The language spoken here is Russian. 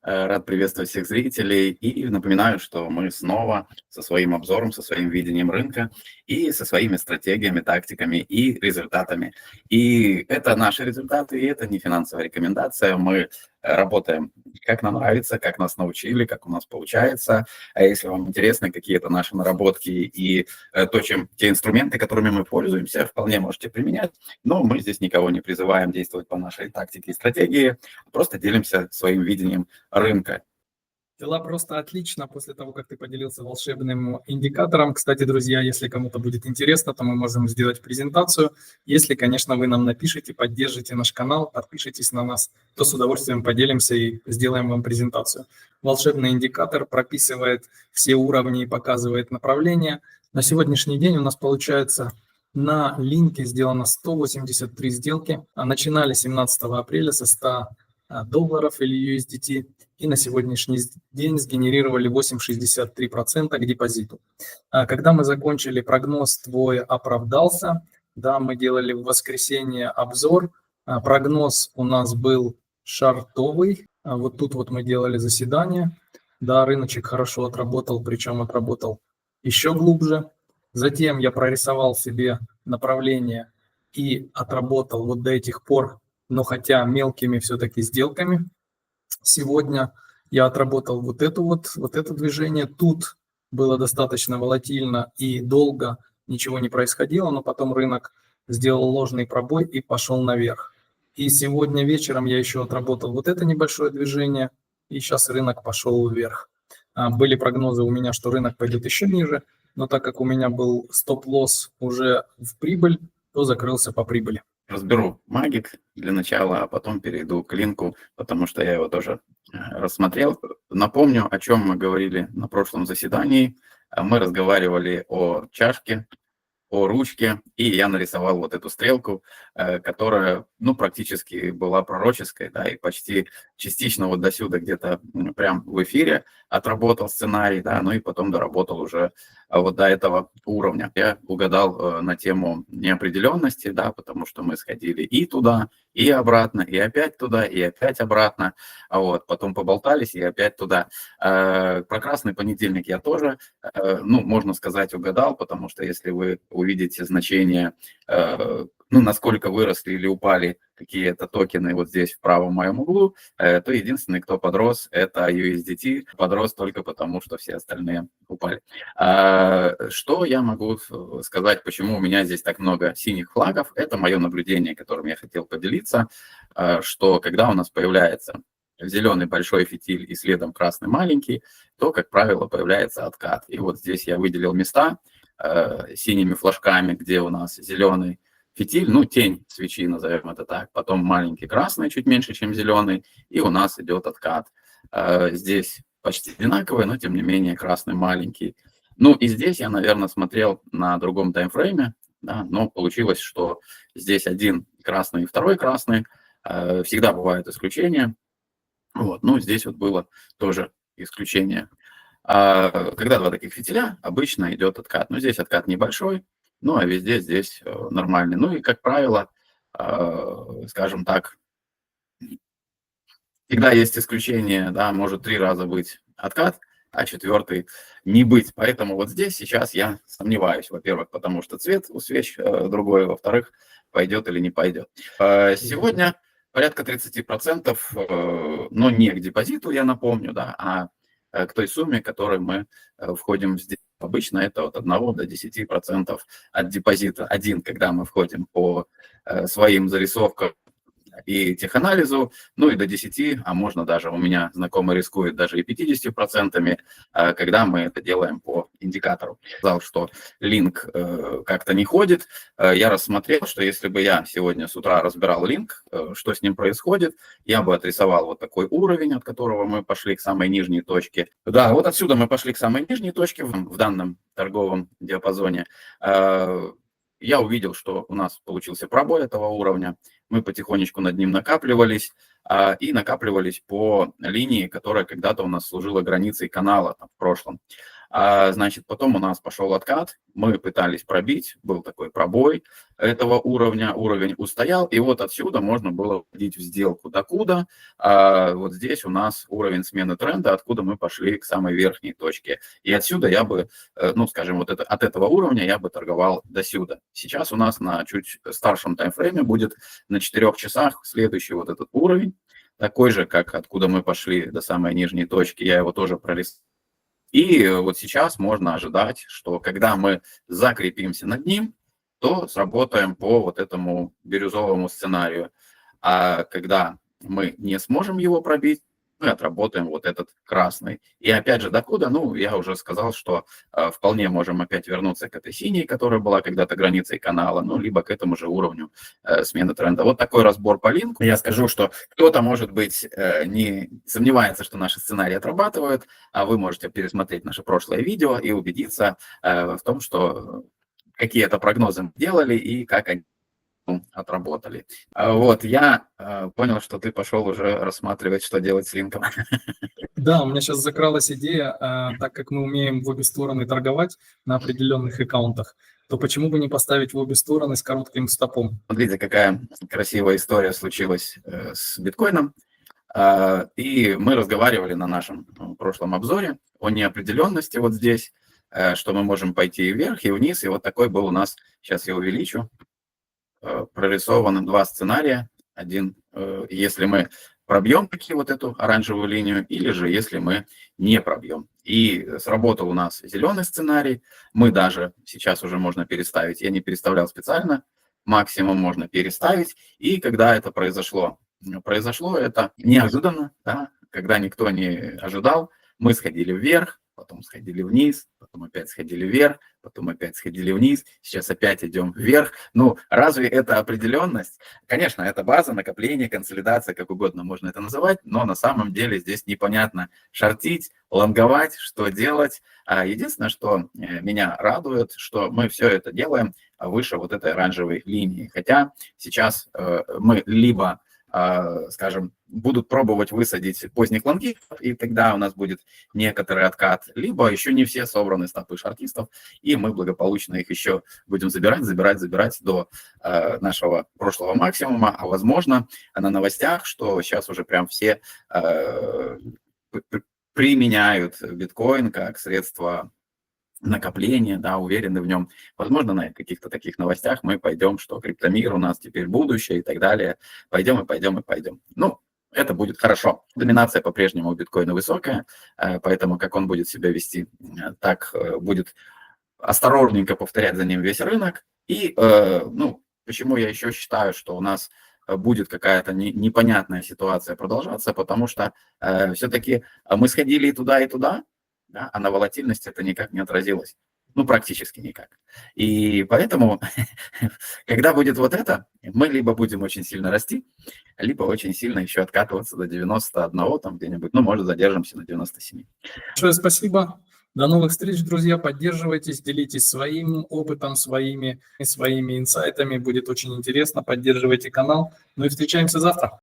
Рад приветствовать всех зрителей и напоминаю, что мы снова со своим обзором, со своим видением рынка и со своими стратегиями, тактиками и результатами. И это наши результаты, и это не финансовая рекомендация. Мы работаем как нам нравится, как нас научили, как у нас получается. А если вам интересны какие-то наши наработки и те инструменты, которыми мы пользуемся, вполне можете применять. Но мы здесь никого не призываем действовать по нашей тактике и стратегии, просто делимся своим видением рынка. Дела просто отлично после того, как ты поделился волшебным индикатором. Кстати, друзья, если кому-то будет интересно, то мы можем сделать презентацию. Если, конечно, вы нам напишите, поддержите наш канал, подпишитесь на нас, то с удовольствием поделимся и сделаем вам презентацию. Волшебный индикатор прописывает все уровни и показывает направление. На сегодняшний день у нас получается на линке сделано 183 сделки. Начинали 17 апреля со 100 долларов или USDT, и на сегодняшний день сгенерировали 8,63% к депозиту. Когда мы закончили, прогноз твой оправдался. Да, мы делали в воскресенье обзор. Прогноз у нас был шортовый. Вот тут вот мы делали заседание. Да, рыночек хорошо отработал, причем отработал еще глубже. Затем я прорисовал себе направление и отработал вот до этих пор, но хотя мелкими все-таки сделками. Сегодня я отработал вот это движение. Тут было достаточно волатильно и долго ничего не происходило, но потом рынок сделал ложный пробой и пошел наверх. И сегодня вечером я еще отработал вот это небольшое движение, и сейчас рынок пошел вверх. Были прогнозы у меня, что рынок пойдет еще ниже, но так как у меня был стоп-лосс уже в прибыль, то закрылся по прибыли. Разберу Магик для начала, а потом перейду к Линку, потому что я его тоже рассмотрел. Напомню, о чем мы говорили на прошлом заседании. Мы разговаривали о чашке, о ручке, и я нарисовал вот эту стрелку, которая, практически была пророческой, да, и почти частично вот до сюда где-то прям в эфире отработал сценарий, да, и потом доработал уже вот до этого уровня. Я угадал на тему неопределенности, да, потому что мы сходили и туда, и обратно, и опять туда, и опять обратно, потом поболтались и опять туда. Про красный понедельник я тоже, можно сказать, угадал, потому что если вы увидите значение, насколько выросли или упали какие-то токены вот здесь в правом моем углу, то единственный, кто подрос, это USDT. Подрос только потому, что все остальные упали. Что я могу сказать, почему у меня здесь так много синих флагов? Это мое наблюдение, которым я хотел поделиться, что когда у нас появляется зеленый большой фитиль и следом красный маленький, то, как правило, появляется откат. И вот здесь я выделил места синими флажками, где у нас зеленый фитиль, тень свечи, назовем это так, потом маленький красный, чуть меньше, чем зеленый, и у нас идет откат. Здесь почти одинаковый, но тем не менее красный маленький. И здесь я, наверное, смотрел на другом таймфрейме, да, но получилось, что здесь один красный и второй красный. Всегда бывают исключения. Здесь вот было тоже исключение. Когда два таких фитиля, обычно идет откат. Здесь откат небольшой, а везде здесь нормальный. И, как правило, скажем так, всегда есть исключение, да, может 3 раза быть откат, а 4-й не быть. Поэтому вот здесь сейчас я сомневаюсь, во-первых, потому что цвет у свеч другой, во-вторых, пойдет или не пойдет. Сегодня порядка 30%, но не к депозиту, я напомню, да, а к той сумме, которой мы входим здесь. Обычно это от 1 до 10% от депозита. Один, когда мы входим по своим зарисовкам и теханализу, и до 10, а можно даже, у меня знакомый рискует даже и 50%, когда мы это делаем по индикатору. Сказал, что линк как-то не ходит. Я рассмотрел, что если бы я сегодня с утра разбирал линк, что с ним происходит, я бы отрисовал вот такой уровень, от которого мы пошли к самой нижней точке. Да, вот отсюда мы пошли к самой нижней точке в данном торговом диапазоне. Я увидел, что у нас получился пробой этого уровня. Мы потихонечку над ним накапливались и накапливались по линии, которая когда-то у нас служила границей канала в прошлом. Значит, потом у нас пошел откат, мы пытались пробить, был такой пробой этого уровня, уровень устоял, и вот отсюда можно было входить в сделку докуда. Вот здесь у нас уровень смены тренда, откуда мы пошли к самой верхней точке. И отсюда я бы, ну, скажем, вот от этого уровня я бы торговал до сюда. Сейчас у нас на чуть старшем таймфрейме будет на 4 часах следующий вот этот уровень, такой же, как откуда мы пошли до самой нижней точки, я его тоже пролистал. И вот сейчас можно ожидать, что когда мы закрепимся над ним, то сработаем по вот этому бирюзовому сценарию. А когда мы не сможем его пробить, мы отработаем вот этот красный. И опять же, докуда? Ну, я уже сказал, что вполне можем опять вернуться к этой синей, которая была когда-то границей канала, ну, либо к этому же уровню смены тренда. Вот такой разбор по линку. Я скажу, что кто-то, может быть, не сомневается, что наши сценарии отрабатывают, а вы можете пересмотреть наше прошлое видео и убедиться в том, что какие-то прогнозы мы делали и как они отработали. Вот, я понял, что ты пошел уже рассматривать, что делать с линком. Да, у меня сейчас закралась идея, так как мы умеем в обе стороны торговать на определенных аккаунтах, то почему бы не поставить в обе стороны с коротким стопом? Смотрите, какая красивая история случилась с биткоином. И мы разговаривали на нашем прошлом обзоре о неопределенности вот здесь, что мы можем пойти и вверх, и вниз. И вот такой был у нас, сейчас я увеличу, прорисованы 2 сценария. Один, если мы пробьем таки вот эту оранжевую линию, или же если мы не пробьем. И сработал у нас зеленый сценарий. Мы даже сейчас уже можно переставить. Я не переставлял специально. Максимум можно переставить. И когда это произошло это неожиданно, да, когда никто не ожидал. Мы сходили вверх, потом сходили вниз, потом опять сходили вверх, потом опять сходили вниз, сейчас опять идем вверх. Ну, разве это определенность? Конечно, это база, накопление, консолидация, как угодно можно это называть, но на самом деле здесь непонятно шортить, лонговать, что делать. Единственное, что меня радует, что мы все это делаем выше вот этой оранжевой линии. Хотя сейчас мы либо, скажем, будут пробовать высадить поздних лонгистов, и тогда у нас будет некоторый откат, либо еще не все собраны стопы шортистов, и мы благополучно их еще будем забирать до нашего прошлого максимума, а возможно на новостях, что сейчас уже прям все применяют биткоин как средство накопления, да, уверены в нем. Возможно, на каких-то таких новостях мы пойдем, что криптомир у нас теперь будущее и так далее. Пойдем. Ну, это будет хорошо. Доминация по-прежнему у биткоина высокая, поэтому как он будет себя вести, так будет осторожненько повторять за ним весь рынок. И, ну, почему я еще считаю, что у нас будет какая-то непонятная ситуация продолжаться, потому что все-таки мы сходили и туда, да, а на волатильности это никак не отразилось. Ну, практически никак. И поэтому, когда будет вот это, мы либо будем очень сильно расти, либо очень сильно еще откатываться до 91 там где-нибудь, ну, может, задержимся на 97. Большое спасибо. До новых встреч, друзья. Поддерживайтесь, делитесь своим опытом, своими инсайтами. Будет очень интересно. Поддерживайте канал. Ну и встречаемся завтра.